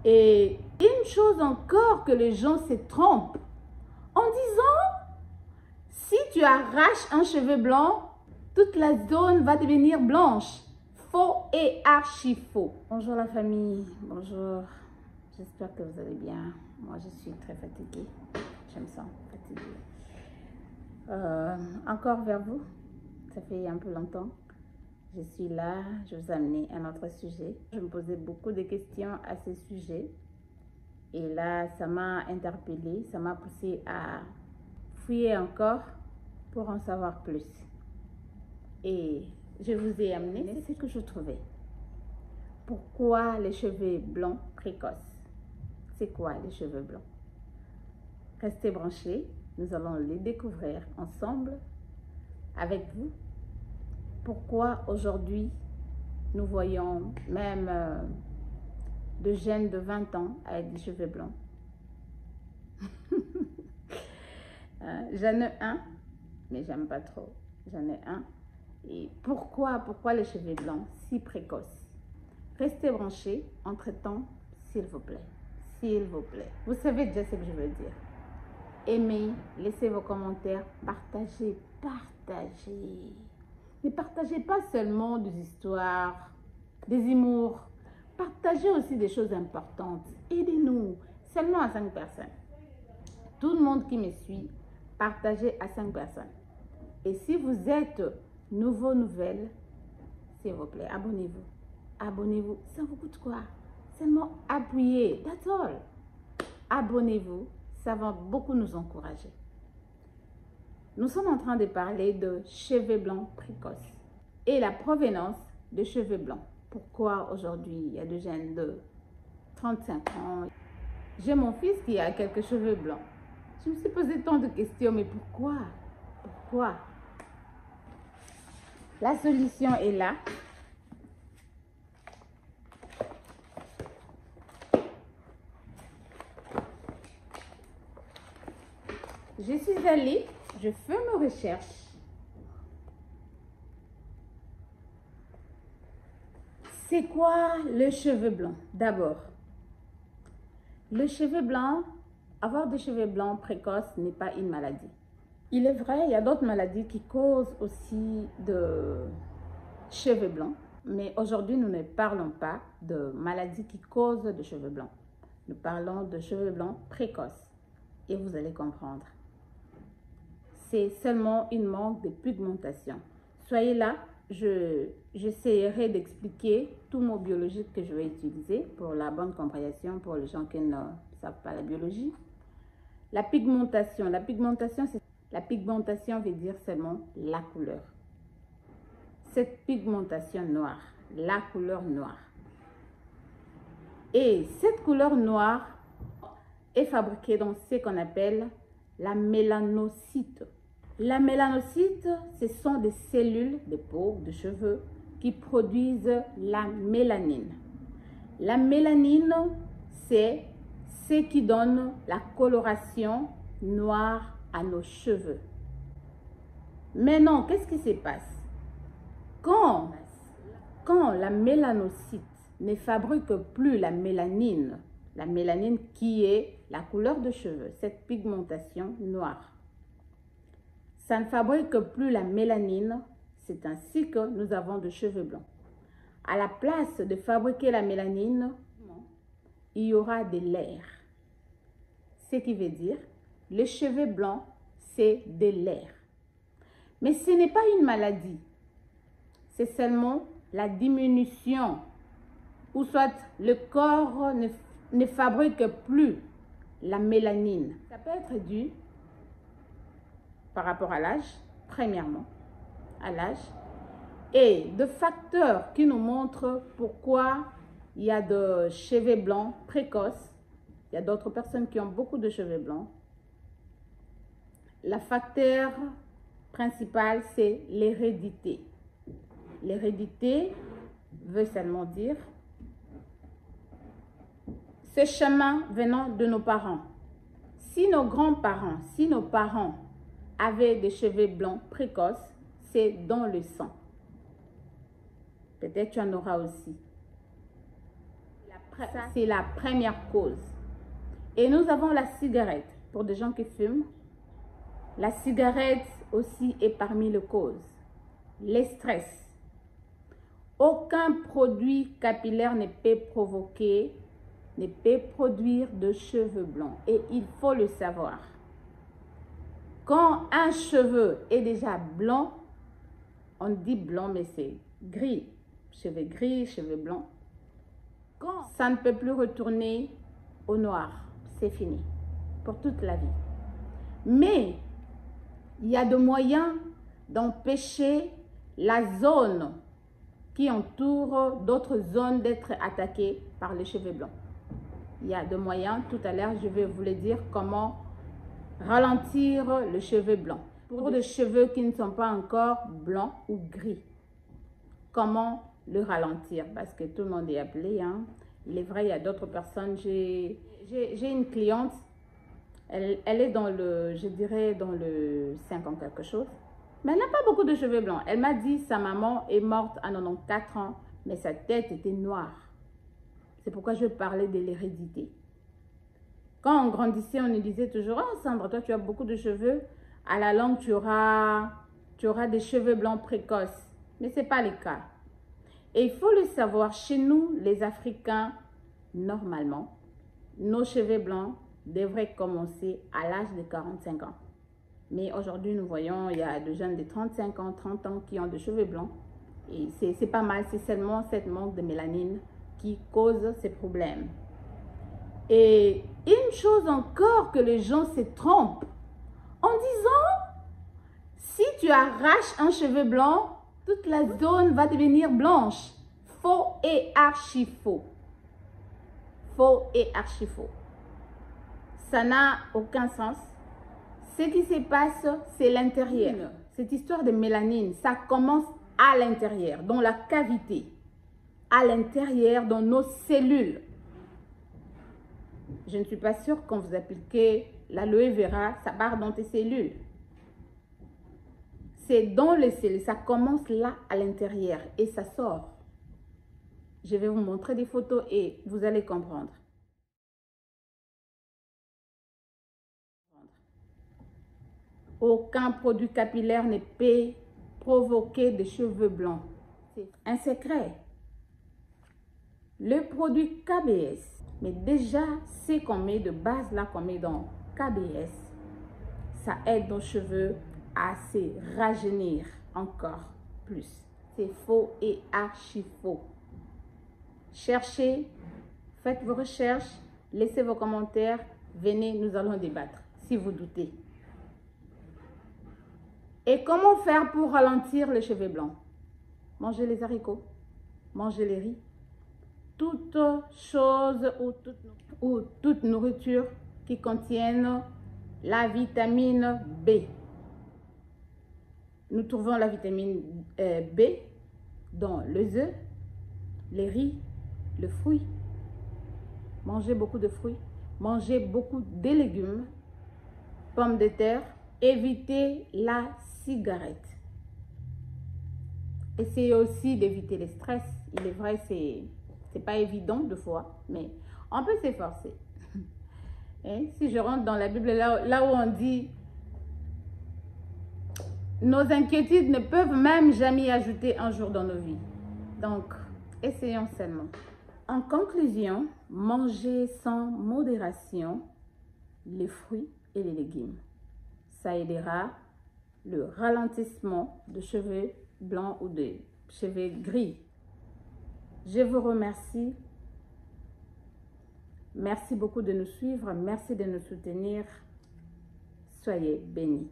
Et une chose encore que les gens se trompent en disant, si tu arraches un cheveu blanc, toute la zone va devenir blanche. Faux et archi faux. Bonjour la famille, bonjour. J'espère que vous allez bien. Moi, je suis très fatiguée. Je me sens fatiguée. Encore vers vous. Ça fait un peu longtemps. Je suis là. Je vous ai amené un autre sujet. Je me posais beaucoup de questions à ce sujet. Et là, ça m'a interpellée. Ça m'a poussée à fouiller encore pour en savoir plus. Et je vous ai amené ce que je trouvais. Pourquoi les cheveux blancs précoces? C'est quoi les cheveux blancs? Restez branchés, nous allons les découvrir ensemble avec vous. Pourquoi aujourd'hui nous voyons même de jeunes de 20 ans avec des cheveux blancs? J'en ai un, mais j'aime pas trop. J'en ai un. Et pourquoi les cheveux blancs si précoces? Restez branchés, entre-temps, s'il vous plaît. S'il vous plaît. Vous savez déjà ce que je veux dire. Aimez, laissez vos commentaires, partagez, partagez. Ne partagez pas seulement des histoires, des humours. Partagez aussi des choses importantes. Aidez-nous, seulement à 5 personnes. Tout le monde qui me suit, partagez à 5 personnes. Et si vous êtes nouvelle, s'il vous plaît, abonnez-vous. Abonnez-vous, ça vous coûte quoi? Seulement appuyez, that's all. Abonnez-vous, ça va beaucoup nous encourager. Nous sommes en train de parler de cheveux blancs précoces et la provenance de cheveux blancs. Pourquoi aujourd'hui il y a des jeunes de 35 ans? J'ai mon fils qui a quelques cheveux blancs. Je me suis posé tant de questions, mais pourquoi? Pourquoi? La solution est là. Je suis allée, je fais mes recherches. C'est quoi le cheveu blanc? D'abord, le cheveu blanc, avoir des cheveux blancs précoces n'est pas une maladie. Il est vrai, il y a d'autres maladies qui causent aussi de cheveux blancs. Mais aujourd'hui, nous ne parlons pas de maladies qui causent de cheveux blancs. Nous parlons de cheveux blancs précoces. Et vous allez comprendre. C'est seulement une manque de pigmentation. Soyez là, j'essaierai d'expliquer tout mot biologique que je vais utiliser pour la bonne compréhension pour les gens qui ne savent pas la biologie. La pigmentation veut dire seulement la couleur. Cette pigmentation noire, la couleur noire. Et cette couleur noire est fabriquée dans ce qu'on appelle la mélanocyte. La mélanocyte, ce sont des cellules de peau, de cheveux, qui produisent la mélanine. La mélanine, c'est ce qui donne la coloration noire à nos cheveux. Maintenant, qu'est-ce qui se passe? Quand la mélanocyte ne fabrique plus la mélanine qui est la couleur de cheveux, cette pigmentation noire, ça ne fabrique plus la mélanine, c'est ainsi que nous avons des cheveux blancs. À la place de fabriquer la mélanine, il y aura de l'air. Ce qui veut dire, les cheveux blancs, c'est de l'air. Mais ce n'est pas une maladie. C'est seulement la diminution, ou soit le corps ne fabrique plus la mélanine. Ça peut être dû par rapport à l'âge, premièrement, à l'âge, et de facteurs qui nous montrent pourquoi il y a de cheveux blancs précoces. Il y a d'autres personnes qui ont beaucoup de cheveux blancs. Le facteur principal, c'est l'hérédité. L'hérédité veut seulement dire ce chemin venant de nos parents. Si nos grands-parents, si nos parents avaient des cheveux blancs précoces, c'est dans le sang. Peut-être tu en auras aussi. La c'est la première cause. Et nous avons la cigarette. Pour des gens qui fument, la cigarette aussi est parmi les causes. Les stress. Aucun produit capillaire ne peut provoquer, ne peut produire de cheveux blancs. Et il faut le savoir. Quand un cheveu est déjà blanc, on dit blanc, mais c'est gris. Cheveux blancs. Quand ça ne peut plus retourner au noir, c'est fini pour toute la vie. Mais il y a des moyens d'empêcher la zone qui entoure d'autres zones d'être attaquées par les cheveux blancs. Il y a des moyens, tout à l'heure, je vais vous le dire comment ralentir le cheveu blanc. Pour des cheveux qui ne sont pas encore blancs ou gris, comment le ralentir? Parce que tout le monde est appelé, hein. Il est vrai, il y a d'autres personnes. J'ai une cliente, elle est dans le, je dirais, dans le 50 quelque chose. Mais elle n'a pas beaucoup de cheveux blancs. Elle m'a dit sa maman est morte à 94 ans, mais sa tête était noire. C'est pourquoi je parlais de l'hérédité. Quand on grandissait, on nous disait toujours, oh Sandra, toi tu as beaucoup de cheveux. À la longue, tu auras des cheveux blancs précoces. Mais ce n'est pas le cas. Et il faut le savoir, chez nous, les Africains, normalement, nos cheveux blancs devraient commencer à l'âge de 45 ans. Mais aujourd'hui, nous voyons, il y a des jeunes de 35 ans, 30 ans qui ont des cheveux blancs. Et c'est pas mal, c'est seulement cette manque de mélanine qui cause ces problèmes. Et une chose encore que les gens se trompent, en disant, si tu arraches un cheveu blanc, toute la zone va devenir blanche. Faux et archi faux. Faux et archi faux. Ça n'a aucun sens. Ce qui se passe, c'est l'intérieur. Cette histoire de mélanine, ça commence à l'intérieur, dans la cavité. À l'intérieur, dans nos cellules. Je ne suis pas sûre quand vous appliquez l'aloe vera, ça part dans tes cellules. C'est dans les cellules, ça commence là à l'intérieur et ça sort. Je vais vous montrer des photos et vous allez comprendre. Aucun produit capillaire ne peut provoquer des cheveux blancs. C'est un secret. Le produit KBS, mais déjà, ce qu'on met de base là, qu'on met dans KBS, ça aide nos cheveux à se rajeunir encore plus. C'est faux et archi faux. Cherchez, faites vos recherches, laissez vos commentaires, venez, nous allons débattre si vous doutez. Et comment faire pour ralentir les cheveux blancs? Mangez les haricots, mangez les riz, toute chose ou toute nourriture qui contienne la vitamine B. Nous trouvons la vitamine B dans les œufs, les riz, le fruit. Mangez beaucoup de fruits, mangez beaucoup de légumes, pommes de terre. Évitez la cigarette. Essayez aussi d'éviter le stress. Il est vrai, c'est pas évident de fois, mais on peut s'efforcer. Si je rentre dans la Bible, là où on dit nos inquiétudes ne peuvent même jamais ajouter un jour dans nos vies. Donc, essayons seulement. En conclusion, mangez sans modération les fruits et les légumes. Ça aidera le ralentissement de cheveux blancs ou de cheveux gris. Je vous remercie. Merci beaucoup de nous suivre. Merci de nous soutenir. Soyez bénis.